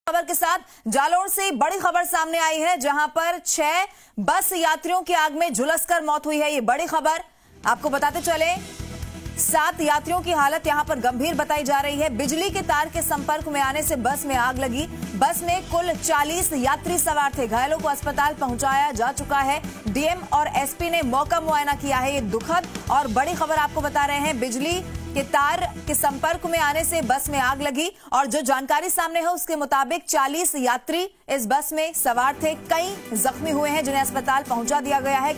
खबर के साथ जालोर से बड़ी खबर सामने आई है, जहां पर 6 बस यात्रियों की आग में झुलसकर मौत हुई है। ये बड़ी खबर आपको बताते चले, 7 यात्रियों की हालत यहां पर गंभीर बताई जा रही है। बिजली के तार के संपर्क में आने से बस में आग लगी। बस में कुल 40 यात्री सवार थे। घायलों को अस्पताल पहुंचाया जा चुका है। डीएम और एसपी ने मौका मुआयना किया है। ये दुखद और बड़ी खबर आपको बता रहे हैं। बिजली के तार के संपर्क में आने से बस में आग लगी और जो जानकारी सामने है उसके मुताबिक 40 यात्री इस बस में सवार थे। कई जख्मी हुए हैं जिन्हें अस्पताल पहुंचा दिया गया है।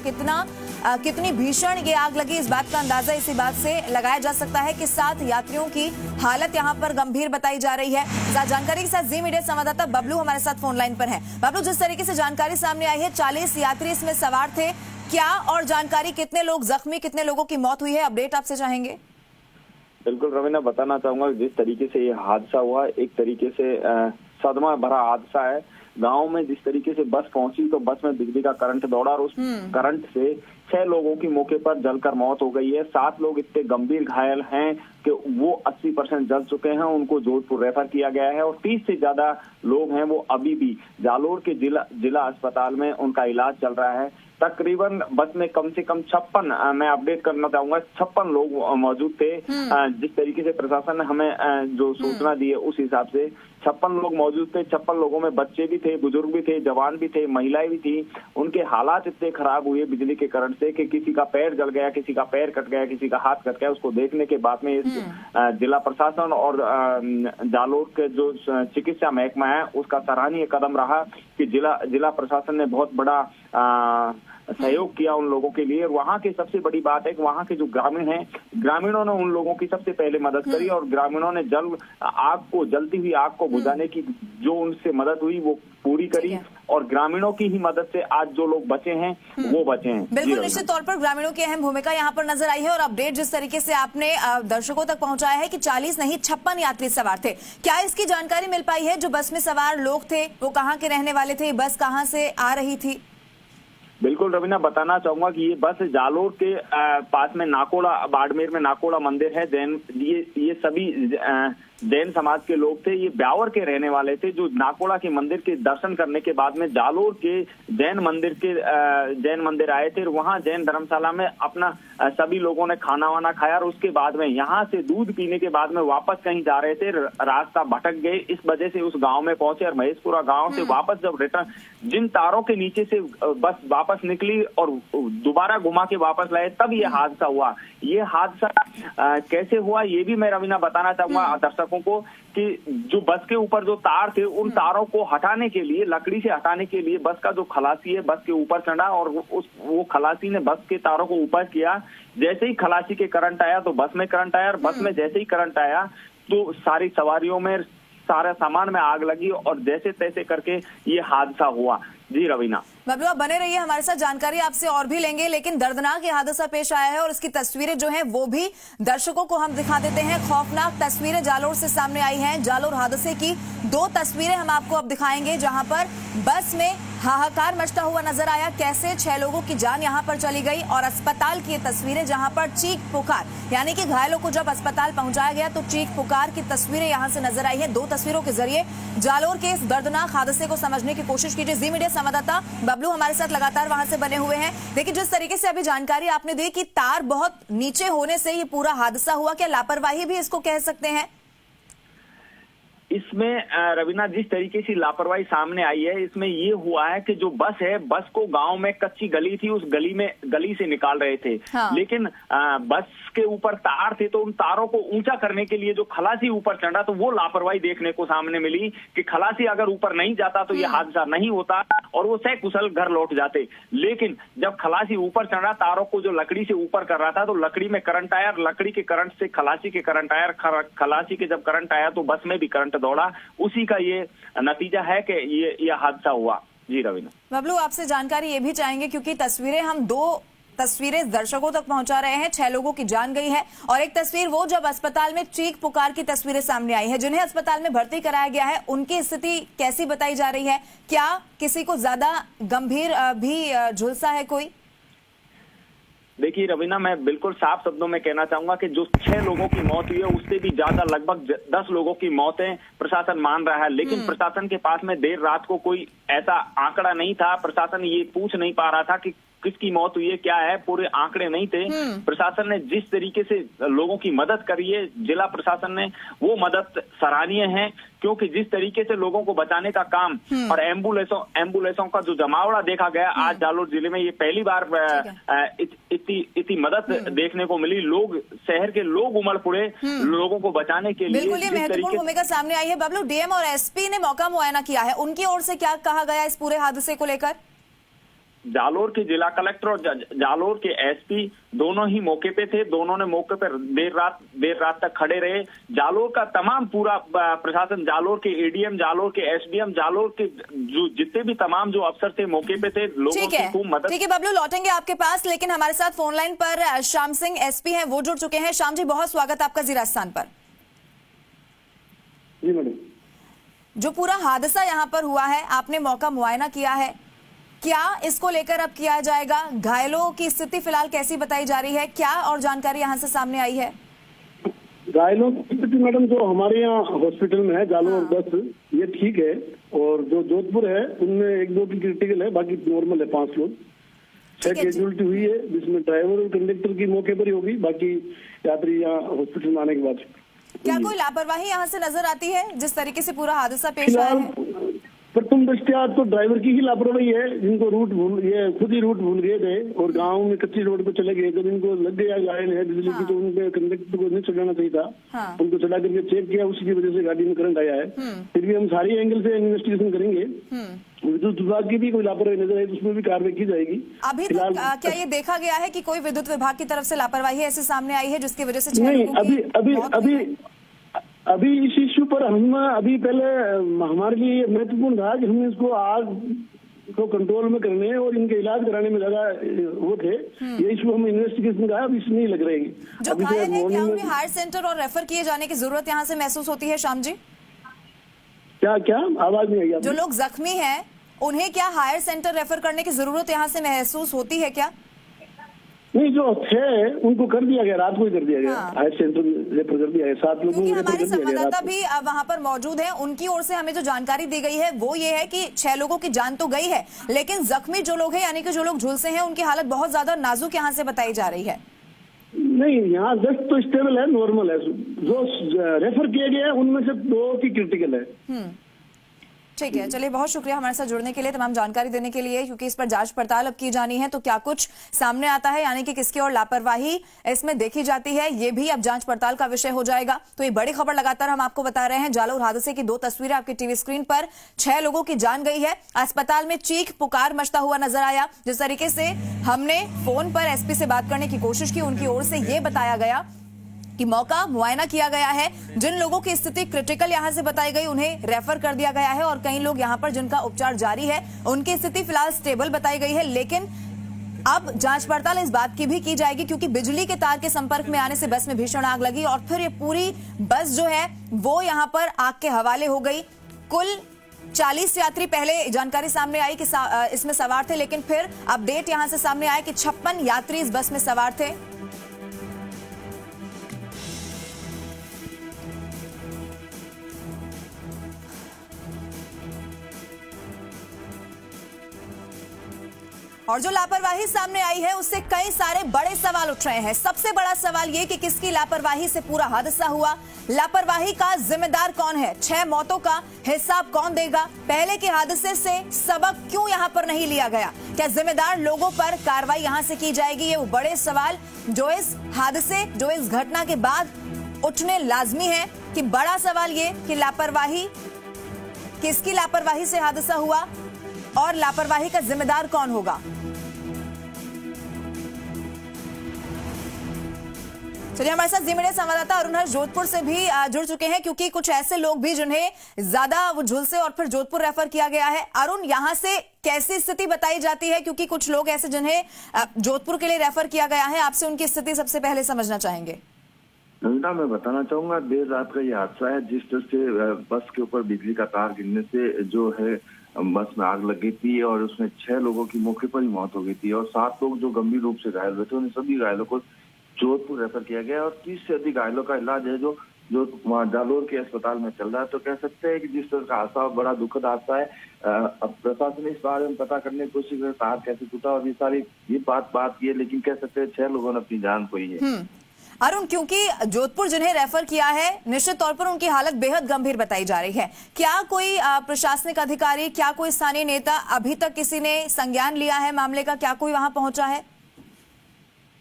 कितनी भीषण ये आग लगी, इस बात का अंदाजा इसी बात से लगाया जा सकता है कि 7 यात्रियों की हालत यहां पर गंभीर बताई जा रही है। साथ जानकारी के साथ जी मीडिया संवाददाता बबलू हमारे साथ फोन लाइन पर है। बबलू, जिस तरीके से जानकारी सामने आई है, 40 यात्री इसमें सवार थे, क्या और जानकारी, कितने लोग जख्मी, कितने लोगों की मौत हुई है, अपडेट आपसे चाहेंगे। बिल्कुल रवीना, बताना चाहूंगा जिस तरीके से ये हादसा हुआ, एक तरीके से सदमा भरा हादसा है। गांव में जिस तरीके से बस पहुंची तो बस में बिजली का करंट दौड़ा और उस करंट से 6 लोगों की मौके पर जलकर मौत हो गई है। 7 लोग इतने गंभीर घायल हैं कि वो 80% जल चुके हैं, उनको जोधपुर रेफर किया गया है और 30 से ज्यादा लोग हैं वो अभी भी जालोर के जिला अस्पताल में उनका इलाज चल रहा है। तकरीबन बस में कम से कम 56, मैं अपडेट करना चाहूंगा, 56 लोग मौजूद थे। जिस तरीके से प्रशासन ने हमें जो सूचना दी है उस हिसाब से 56 लोग मौजूद थे। 56 लोगों में बच्चे भी थे, बुजुर्ग भी थे, जवान भी थे, महिलाएं भी थी। उनके हालात इतने खराब हुए बिजली के करंट से कि किसी का पैर जल गया, किसी का पैर कट गया, किसी का हाथ कट गया। उसको देखने के बाद में इस जिला प्रशासन और जालोर के जो चिकित्सा महकमा है उसका सराहनीय कदम रहा कि जिला प्रशासन ने बहुत बड़ा सहयोग किया उन लोगों के लिए। और वहाँ की सबसे बड़ी बात है कि वहाँ के जो ग्रामीण हैं, ग्रामीणों ने उन लोगों की सबसे पहले मदद करी और ग्रामीणों ने जलती हुई आग को बुझाने की जो उनसे मदद हुई वो पूरी करी और ग्रामीणों की ही मदद से आज जो लोग बचे हैं वो बचे हैं। बिल्कुल, निश्चित तौर पर ग्रामीणों की अहम भूमिका यहाँ पर नजर आई है। और अपडेट जिस तरीके से आपने दर्शकों तक पहुंचाया है कि 40 नहीं 56 यात्री सवार थे, क्या इसकी जानकारी मिल पाई है? जो बस में सवार लोग थे वो कहाँ के रहने वाले थे? बस कहाँ से आ रही थी? बिल्कुल रवीना, बताना चाहूंगा कि ये बस जालोर के पास में नाकोड़ा, बाड़मेर में नाकोड़ा मंदिर है। ये सभी जैन समाज के लोग थे। ये ब्यावर के रहने वाले थे जो नाकोड़ा के मंदिर के दर्शन करने के बाद में जालोर के जैन मंदिर आए थे। वहाँ जैन धर्मशाला में अपना सभी लोगों ने खाना वाना खाया और उसके बाद में यहाँ से दूध पीने के बाद में वापस कहीं जा रहे थे, रास्ता भटक गए। इस वजह से उस गांव में पहुंचे और महेशपुरा गांव से वापस जब रिटर्न, जिन तारों के नीचे से बस वापस निकली और दोबारा घुमा के वापस लाए, तब ये हादसा हुआ। ये हादसा कैसे हुआ ये भी मैं रवीना बताना चाहूंगा दर्शकों को कि जो बस के ऊपर जो तार थे उन तारों को हटाने के लिए, लकड़ी से हटाने के लिए बस का जो खलासी है बस के ऊपर चढ़ा और वो खलासी ने बस के तारों को ऊपर किया। जैसे ही खलासी के करंट आया तो बस में करंट आया और बस में जैसे ही करंट आया तो सारी सवारियों में, सारे सामान में आग लगी और जैसे तैसे करके ये हादसा हुआ। जी रवीना। बबलू, आप बने रहिए हमारे साथ, जानकारी आपसे और भी लेंगे। लेकिन दर्दनाक ये हादसा पेश आया है और इसकी तस्वीरें जो हैं वो भी दर्शकों को हम दिखा देते हैं। खौफनाक तस्वीरें जालोर से सामने आई हैं। जालोर हादसे की 2 तस्वीरें हम आपको अब दिखाएंगे, जहां पर बस में हाहाकार मचता हुआ नजर आया। कैसे 6 लोगों की जान यहां पर चली गई और अस्पताल की ये तस्वीरें जहां पर चीख पुकार, यानी कि घायलों को जब अस्पताल पहुंचाया गया तो चीख पुकार की तस्वीरें यहां से नजर आई है। 2 तस्वीरों के जरिए जालोर के इस दर्दनाक हादसे को समझने की कोशिश कीजिए। जी मीडिया संवाददाता बबलू हमारे साथ लगातार वहां से बने हुए हैं। देखिए, जिस तरीके से अभी जानकारी आपने दी कि तार बहुत नीचे होने से ये पूरा हादसा हुआ, क्या लापरवाही भी इसको कह सकते हैं? इसमें रवीना जिस तरीके से लापरवाही सामने आई है, इसमें ये हुआ है कि जो बस है, बस को गांव में कच्ची गली थी, उस गली से निकाल रहे थे। लेकिन बस के ऊपर तार थे तो उन तारों को ऊंचा करने के लिए जो खलासी ऊपर चढ़ा तो वो लापरवाही देखने को सामने मिली कि खलासी अगर ऊपर नहीं जाता तो ये हादसा नहीं होता और वो सकुशल घर लौट जाते। लेकिन जब खलासी ऊपर चढ़ा, तारों को जो लकड़ी से ऊपर कर रहा था तो लकड़ी में करंट आया, लकड़ी के करंट से खलासी के करंट आया, खलासी के जब करंट आया तो बस में भी करंट दौड़ा। उसी का ये नतीजा है कि ये हादसा हुआ। जी रवीना। बबलू, आपसे जानकारी ये भी चाहेंगे क्योंकि तस्वीरें हम 2 तस्वीरें दर्शकों तक पहुंचा रहे हैं। 6 लोगों की जान गई है और एक तस्वीर वो जब अस्पताल में चीख पुकार की तस्वीरें सामने आई है। जिन्हें अस्पताल में भर्ती कराया गया है उनकी स्थिति कैसी बताई जा रही है? क्या किसी को ज्यादा गंभीर भी झुलसा है कोई? देखिए रवीना, मैं बिल्कुल साफ शब्दों में कहना चाहूंगा कि जो 6 लोगों की मौत हुई है उससे भी ज्यादा लगभग 10 लोगों की मौतें प्रशासन मान रहा है, लेकिन प्रशासन के पास में देर रात को कोई ऐसा आंकड़ा नहीं था। प्रशासन ये पूछ नहीं पा रहा था कि किसकी मौत हुई है, क्या है, पूरे आंकड़े नहीं थे। प्रशासन ने जिस तरीके से लोगों की मदद करी है, जिला प्रशासन ने, वो मदद सराहनीय है, क्योंकि जिस तरीके से लोगों को बचाने का काम और एम्बुलेंसों का जो जमावड़ा देखा गया आज जालोर जिले में, ये पहली बार इतनी मदद देखने को मिली। लोग, शहर के लोग उमड़ पड़े लोगों को बचाने के लिए। बिल्कुल, ये महत्वपूर्ण भूमिका सामने आई है। बबलू, डीएम और एसपी ने मौका मुआयना किया है, उनकी ओर से क्या कहा गया इस पूरे हादसे को लेकर? जालोर के जिला कलेक्टर और जालोर के एसपी दोनों ही मौके पे थे। दोनों ने मौके पर देर रात तक खड़े रहे। जालोर का तमाम पूरा प्रशासन, जालोर के एडीएम, जालोर के एसडीएम, जालोर के जो जितने भी तमाम जो अफसर थे मौके पे थे, लोगों की खूब मदद। ठीक है बबलू, लौटेंगे आपके पास, लेकिन हमारे साथ फोन लाइन पर श्याम सिंह एसपी हैं, वो जुड़ चुके हैं। श्याम जी, बहुत स्वागत आपका जी राजस्थान पर। जी मैडम, जो पूरा हादसा यहाँ पर हुआ है, आपने मौका मुआयना किया है, क्या इसको लेकर अब किया जाएगा? घायलों की स्थिति फिलहाल कैसी बताई जा रही है? क्या और जानकारी यहाँ से सामने आई है? घायलों की स्थिति मैडम जो हमारे यहाँ हॉस्पिटल में है जालोर 10, ये ठीक है, और जो जोधपुर है उनमें 1-2 की क्रिटिकल है, बाकी नॉर्मल है। 5 लोग, 6 कैजुअलिटी हुई है, जिसमें ड्राइवर और कंडक्टर की मौके पर ही होगी, बाकी यात्री यहाँ हॉस्पिटल में आने के बाद। क्या कोई लापरवाही यहाँ से नजर आती है जिस तरीके से पूरा हादसा पेश आया है? प्रथम दृष्टया तो ड्राइवर की ही लापरवाही है, जिनको ये खुद ही रूट भूल गए थे और गांव में कच्ची रोड पे चले गए। जब इनको लग गया लाइन है बिजली की, तो उनके कंडक्टर को नहीं चलाना चाहिए था। हाँ। उनको चला करके चेक किया, उसी की वजह से गाड़ी में करंट आया है। फिर भी हम सारी एंगल से इन्वेस्टिगेशन करेंगे। विद्युत विभाग की भी कोई लापरवाही नजर आई तो उसमें भी कार्रवाई की जाएगी। अभी तक क्या ये देखा गया है कि कोई विद्युत विभाग की तरफ से लापरवाही ऐसे सामने आई है जिसकी वजह से नहीं? अभी इस इश्यू पर हम अभी पहले हमारे लिए महत्वपूर्ण था कि हम इसको आग को कंट्रोल में करने और इनके इलाज कराने में ज्यादा वो थे। ये इश्यू हम इन्वेस्टिगेशन का अब इसमें नहीं लग रहेगी। जो घायल है, क्या उन्हें हायर सेंटर और रेफर किए जाने की जरूरत यहाँ से महसूस होती है श्याम जी? क्या आवाज नहीं आई? जो लोग जख्मी हैं उन्हें क्या हायर सेंटर रेफर करने की जरूरत यहाँ से महसूस होती है क्या? नहीं, जो थे उनको कर दिया गया, रात को ही कर दिया गया। हाँ। हायर सेंटर रेफर कर दिया है, 7 लोगों को रेफर कर दिया गया। संवाददाता भी वहां पर मौजूद है, उनकी ओर से हमें जो जानकारी दी गई है वो ये है कि 6 लोगों की जान तो गई है, लेकिन जख्मी जो लोग हैं, यानी कि जो लोग झुलसे हैं, उनकी हालत बहुत ज्यादा नाजुक यहाँ से बताई जा रही है। नहीं, यहाँ 10 तो स्टेबल है, नॉर्मल है। जो रेफर किए गए हैं उनमें से 2 की क्रिटिकल है। ठीक है, चलिए, बहुत शुक्रिया हमारे साथ जुड़ने के लिए, तमाम जानकारी देने के लिए, क्योंकि इस पर जांच पड़ताल अब की जानी है। तो क्या कुछ सामने आता है, यानी कि किसकी और लापरवाही इसमें देखी जाती है, ये भी अब जांच पड़ताल का विषय हो जाएगा। तो ये बड़ी खबर लगातार हम आपको बता रहे हैं। जालोर हादसे की 2 तस्वीरें आपकी टीवी स्क्रीन पर। 6 लोगों की जान गई है। अस्पताल में चीख पुकार मचता हुआ नजर आया। जिस तरीके से हमने फोन पर एसपी से बात करने की कोशिश की, उनकी ओर से ये बताया गया कि मौका मुआयना किया गया है। जिन लोगों की स्थिति क्रिटिकल यहां से बताई गई, उन्हें रेफर कर दिया गया है, और कई लोग यहां पर जिनका उपचार जारी है, उनकी स्थिति फिलहाल स्टेबल बताई गई है। लेकिन अब जांच पड़ताल इस बात की भी की जाएगी, क्योंकि बिजली के तार के संपर्क में आने से बस में भीषण आग लगी और फिर ये पूरी बस जो है वो यहां पर आग के हवाले हो गई। कुल 40 यात्री पहले जानकारी सामने आई कि इसमें सवार थे, लेकिन फिर अपडेट यहां से सामने आया कि 56 यात्री इस बस में सवार थे। और जो लापरवाही सामने आई है उससे कई सारे बड़े सवाल उठ रहे हैं। सबसे बड़ा सवाल ये कि किसकी लापरवाही से पूरा हादसा हुआ, लापरवाही का जिम्मेदार कौन है, 6 मौतों का हिसाब कौन देगा, पहले के हादसे से सबक क्यों यहां पर नहीं लिया गया, क्या जिम्मेदार लोगों पर कार्रवाई यहां से की जाएगी? ये वो बड़े सवाल जो इस हादसे, जो इस घटना के बाद उठने लाजमी है। कि बड़ा सवाल ये कि लापरवाही, किसकी लापरवाही से हादसा हुआ और लापरवाही का जिम्मेदार कौन होगा। चलिए, हमारे साथ जी मीडिया संवाददाता अरुण हर्ष जोधपुर से भी जुड़ चुके हैं, क्योंकि कुछ ऐसे लोग भी जिन्हें ज्यादा वो झुलसे और फिर जोधपुर रेफर किया गया है। अरुण, यहां से कैसी स्थिति बताई जाती है, क्योंकि कुछ लोग ऐसे जिन्हें जोधपुर के लिए रेफर किया गया है, आपसे उनकी स्थिति सबसे पहले समझना चाहेंगे। नवीना, मैं बताना चाहूंगा, देर रात का ये हादसा है। जिस तरह से बस के ऊपर बिजली का तार गिरने से जो है बस में आग लग गई थी और उसमें 6 लोगों की मौके पर ही मौत हो गई थी और 7 लोग जो गंभीर रूप से घायल हुए थे, उन सभी घायलों को जोधपुर रेफर किया गया और 30 से अधिक घायलों का इलाज है जो वहाँ जालोर के अस्पताल में चल रहा है। तो कह सकते हैं कि जिस तरह का हादसा बड़ा दुखद हादसा है। अब प्रशासन इस बारे में पता करने की कोशिश कर तार कैसे टूटा और ये बात की है, लेकिन कह सकते हैं 6 लोगों ने अपनी जान खोई है। अरुण, क्योंकि जोधपुर जिन्हें रेफर किया है, निश्चित तौर पर उनकी हालत बेहद गंभीर बताई जा रही है। क्या कोई प्रशासनिक अधिकारी, क्या कोई स्थानीय नेता, अभी तक किसी ने संज्ञान लिया है मामले का? क्या कोई वहां पहुंचा है?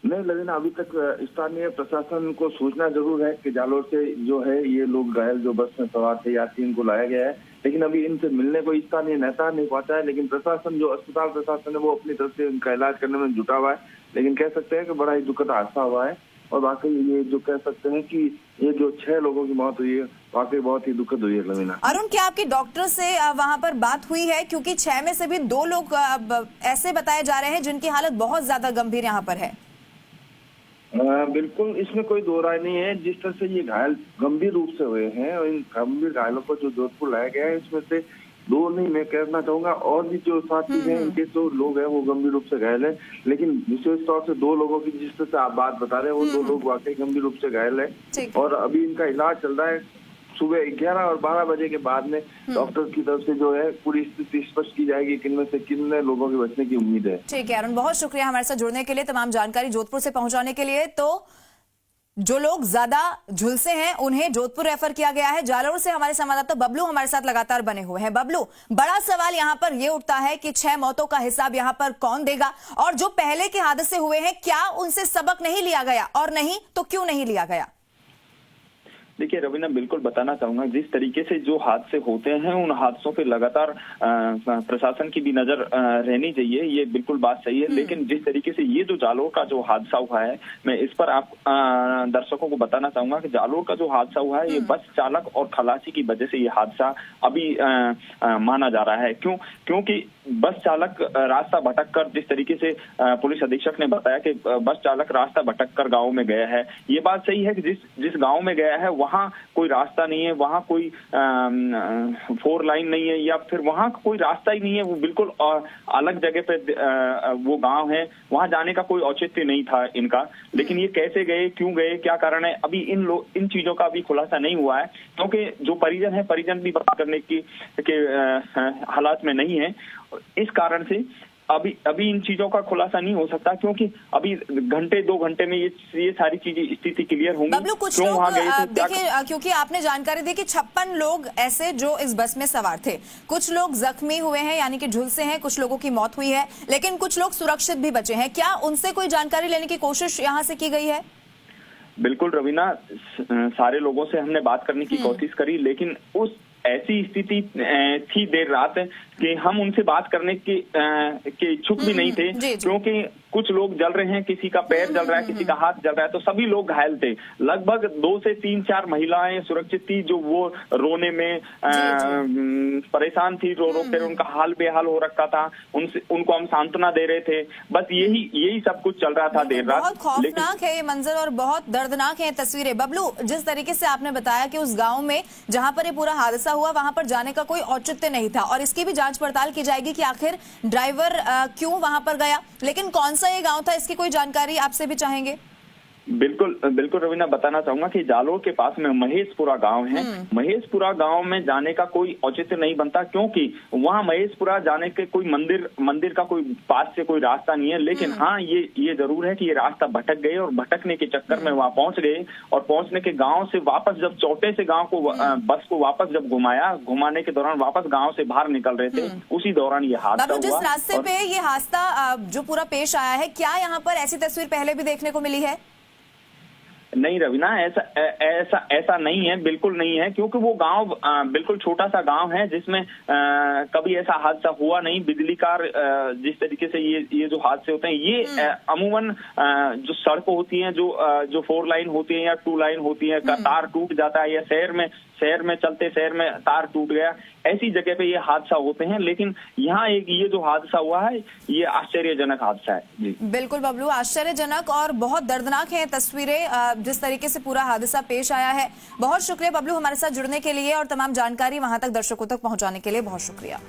नहीं लेकिन अभी तक स्थानीय प्रशासन को सूचना जरूर है कि जालोर से जो है ये लोग घायल जो बस में सवार थे यात्री, इनको लाया गया है, लेकिन अभी इनसे मिलने कोई स्थानीय नेता नहीं पहुंचा है। लेकिन प्रशासन, जो अस्पताल प्रशासन है, वो अपनी तरफ से इनका इलाज करने में जुटा हुआ है। लेकिन कह सकते हैं कि बड़ा ही दुखद हादसा हुआ है और वाकई ये जो कह सकते हैं कि ये जो 6 लोगों की मौत हुई है, वाकई बहुत ही दुखद हुई है। लवीना, अरुण, क्या आपके डॉक्टर से वहां पर बात हुई है? क्योंकि 6 में से भी 2 लोग ऐसे बताए जा रहे हैं जिनकी हालत बहुत ज्यादा गंभीर यहाँ पर है। बिल्कुल, इसमें कोई दो राय नहीं है। जिस तरह से ये घायल गंभीर रूप से हुए हैं और इन गंभीर घायलों को जो जोधपुर लाया गया है, इसमें से 2 नहीं, मैं कहना चाहूंगा और भी जो साथी हैं, इनके जो लोग हैं वो गंभीर रूप से घायल है। लेकिन विशेष तौर से 2 लोगों की जिस तरह से आप बात बता रहे हैं, वो 2 लोग वाकई गंभीर रूप से घायल है और अभी इनका इलाज चल रहा है। सुबह 11 और 12 बजे के बाद में डॉक्टर की तरफ से जो है पूरी स्थिति स्पष्ट की जाएगी, किनमें से कितने लोगों के बचने की उम्मीद है। ठीक है अरुण, बहुत शुक्रिया हमारे साथ जुड़ने के लिए, तमाम जानकारी जोधपुर से पहुंचाने के लिए। तो जो लोग ज्यादा झुलसे हैं उन्हें जोधपुर रेफर किया गया है। जालोर से हमारे संवाददाता बबलू हमारे साथ लगातार बने हुए हैं। बबलू, बड़ा सवाल यहां पर यह उठता है कि 6 मौतों का हिसाब यहां पर कौन देगा, और जो पहले के हादसे हुए हैं क्या उनसे सबक नहीं लिया गया, और नहीं तो क्यों नहीं लिया गया? देखिए रवीना, बिल्कुल बताना चाहूंगा, जिस तरीके से जो हादसे होते हैं उन हादसों पे लगातार प्रशासन की भी नजर रहनी चाहिए, ये बिल्कुल बात सही है। लेकिन जिस तरीके से ये जो जालोर का जो हादसा हुआ है, मैं इस पर आप दर्शकों को बताना चाहूंगा कि जालोर का जो हादसा हुआ है ये बस चालक और खलासी की वजह से ये हादसा अभी माना जा रहा है। क्योंकि बस चालक रास्ता भटक कर, जिस तरीके से पुलिस अधीक्षक ने बताया कि बस चालक रास्ता भटक कर गाँव में गया है, ये बात सही है कि जिस गाँव में गया है वहां कोई रास्ता नहीं है, वहां कोई 4 लाइन नहीं है, या फिर वहां कोई रास्ता ही नहीं है, वो बिल्कुल अलग जगह पे वो गांव है, वहां जाने का कोई औचित्य नहीं था इनका। लेकिन ये कैसे गए, क्यों गए, क्या कारण है, अभी इन चीजों का अभी खुलासा नहीं हुआ है, क्योंकि जो परिजन है, परिजन भी बात करने के हालात में नहीं है। इस कारण से अभी इन चीजों का खुलासा नहीं हो सकता, क्योंकि अभी 1-2 घंटे में ये सारी चीजें स्थिति क्लियर होंगी। बबलू, कुछ लोग देखिए, क्योंकि आपने जानकारी दी कि 56 लोग ऐसे जो इस बस में सवार थे, कुछ लोग जख्मी हुए हैं यानी कि झुलसे हैं, कुछ लोगों की मौत हुई है, लेकिन कुछ लोग सुरक्षित भी बचे हैं। क्या उनसे कोई जानकारी लेने की कोशिश यहाँ से की गई है? बिल्कुल रवीना, सारे लोगों से हमने बात करने की कोशिश करी, लेकिन उस ऐसी स्थिति थी देर रात कि हम उनसे बात करने के इच्छुक भी नहीं थे, क्योंकि कुछ लोग जल रहे हैं, किसी का पैर जल रहा है, किसी का हाथ जल रहा है, तो सभी लोग घायल थे। लगभग 2 से 3-4 महिलाएं सुरक्षित थी, जो वो रोने में परेशान थी, रो कर उनका हाल बेहाल हो रखा था, उनको हम सांत्वना दे रहे थे। बस यही सब कुछ चल रहा था देर रात। बहुत खौफनाक है ये मंजर और बहुत दर्दनाक है तस्वीरें। बबलू, जिस तरीके से आपने बताया कि उस गाँव में जहाँ पर ये पूरा हादसा हुआ वहां पर जाने का कोई औचित्य नहीं था, और इसकी भी जांच पड़ताल की जाएगी कि आखिर ड्राइवर क्यों वहां पर गया, लेकिन कौन सा ये गांव था, इसकी कोई जानकारी आपसे भी चाहेंगे? बिल्कुल रवीना, बताना चाहूंगा कि जालोर के पास में महेशपुरा गांव है। महेशपुरा गांव में जाने का कोई औचित्य नहीं बनता, क्योंकि वहां महेशपुरा जाने के कोई मंदिर का कोई पास से कोई रास्ता नहीं है। लेकिन हाँ, ये जरूर है कि ये रास्ता भटक गए और भटकने के चक्कर में वहां पहुंच गए, और पहुंचने के गाँव से वापस जब चौटे से गाँव को बस को वापस जब घुमाने के दौरान वापस गाँव से बाहर निकल रहे थे, उसी दौरान ये हादसा हुआ। जिस रास्ते पे ये हादसा जो पूरा पेश आया है, क्या यहाँ पर ऐसी तस्वीर पहले भी देखने को मिली है? नहीं रवीना, ऐसा नहीं है, बिल्कुल नहीं है, क्योंकि वो गांव बिल्कुल छोटा सा गांव है जिसमें कभी ऐसा हादसा हुआ नहीं। बिजली कार जिस तरीके से ये जो हादसे होते हैं, ये अमूमन जो सड़क होती हैं, जो 4 लाइन होती है या 2 लाइन होती है, तार टूट जाता है, या शहर में चलते शहर में तार टूट गया, ऐसी जगह पे ये हादसा होते हैं। लेकिन यहाँ ये जो हादसा हुआ है, ये आश्चर्यजनक हादसा है। जी बिल्कुल बबलू, आश्चर्यजनक और बहुत दर्दनाक है तस्वीरें जिस तरीके से पूरा हादसा पेश आया है। बहुत शुक्रिया बबलू हमारे साथ जुड़ने के लिए और तमाम जानकारी वहां तक दर्शकों तक पहुंचाने के लिए बहुत शुक्रिया।